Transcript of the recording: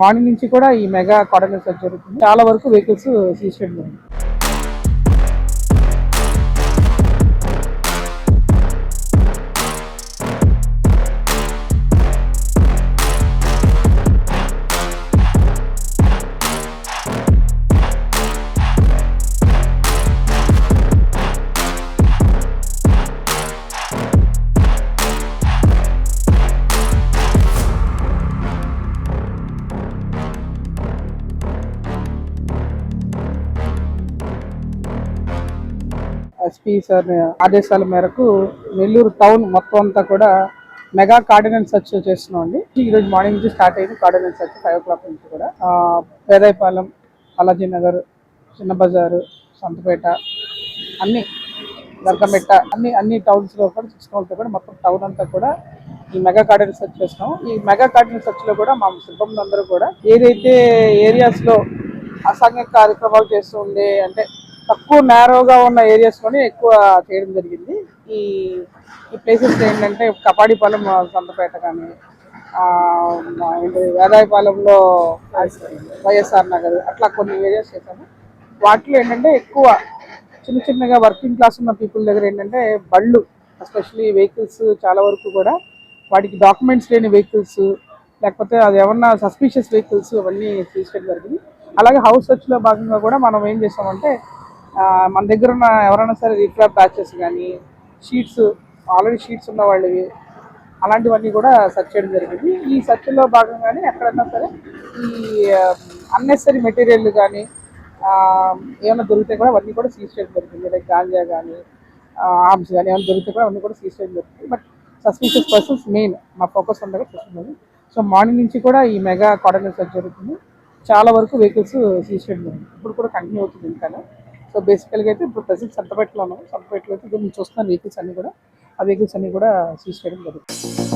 Morning నుంచి కూడా ఈ మెగా కార్డనెట్ సెర్చ్ జరుగుతుంది. చాలా వరకు వెహికల్స్ సీజ్ చేయడం జరిగింది. ఎస్పీ సార్ ఆదేశాల మేరకు నెల్లూరు టౌన్ మొత్తం అంతా కూడా మెగా కార్డినెన్స్ సెర్చ్ చేస్తున్నాం అండి. ఈరోజు మార్నింగ్ నుంచి స్టార్ట్ అయింది కార్డినెన్స్ సెర్చ్ 5 o'clock నుంచి కూడా. పేదాయపాలెం, అల్లాజీ నగర్, చిన్న బజారు, సంతపేట, అన్ని దర్గమెట్ట, అన్ని టౌన్స్ లో కూడా 6 towns కూడా మొత్తం టౌన్ అంతా కూడా ఈ మెగా కార్డినెన్స్ సెర్చ్ చేస్తున్నాం. ఈ మెగా కార్డినెన్స్ సెర్చ్ లో కూడా మా సిబ్బంది అందరూ కూడా ఏదైతే ఏరియాస్ లో అసాంఘిక కార్యక్రమాలు చేస్తూ ఉండే, అంటే తక్కువ నేరోగా ఉన్న ఏరియాస్లోనే ఎక్కువ చేయడం జరిగింది. ఈ ప్లేసెస్ ఏంటంటే కపాడిపాలెం, సంతపేట కానీ, వేదాయపాలెంలో వైఎస్ఆర్ నగర్, అట్లా కొన్ని ఏరియాస్ చేశాము. వాటిలో ఏంటంటే ఎక్కువ చిన్నగా వర్కింగ్ క్లాస్ ఉన్న పీపుల్ దగ్గర ఏంటంటే బళ్ళు, ఎస్పెషలీ వెహికల్స్ చాలా వరకు కూడా వాటికి డాక్యుమెంట్స్ లేని వెహికల్స్, లేకపోతే అది ఏమన్నా సస్పీషియస్ వెహికల్స్ అవన్నీ తీసుకెళ్ళి జరిగింది. అలాగే హౌస్ సెర్చ్లో భాగంగా కూడా మనం ఏం చేస్తామంటే మన దగ్గర ఉన్న ఎవరైనా సరే రీఫ్లాప్ బ్యాచెస్ కానీ, షీట్స్, ఆల్రెడీ షీట్స్ ఉన్న వాళ్ళవి, అలాంటివన్నీ కూడా సెర్చ్ చేయడం జరిగింది. ఈ సెర్చ్లో భాగంగానే ఎక్కడన్నా సరే ఈ అన్నెసరీ మెటీరియల్ కానీ ఏమైనా దొరికితే కూడా అవన్నీ కూడా సీజ్ చేయడం జరిగింది. లైక్ గాంజా కానీ, ఆర్మ్స్ కానీ ఏమైనా దొరికితే కూడా అవన్నీ కూడా సీజ్ చేయడం జరుగుతుంది. బట్ సస్పీషియస్ పర్సన్స్ మెయిన్ మా ఫోకస్ ఉండగా చూస్తున్నది. సో మార్నింగ్ నుంచి కూడా ఈ మెగా కార్డినెట్ సెర్చ్ జరుగుతుంది. చాలా వరకు వెహికల్స్ సీజ్ చేయడం జరిగింది. ఇప్పుడు కూడా కంటిన్యూ అవుతుంది ఇంకా. సో బేసికల్గా అయితే ఇప్పుడు ప్రజెంట్ సంతపేటలో ఉన్నాము. సంతపేటలో అయితే ఇప్పుడు చూస్తున్న వెహికల్స్ అన్నీ కూడా సీజ్ చేయడం జరుగుతుంది.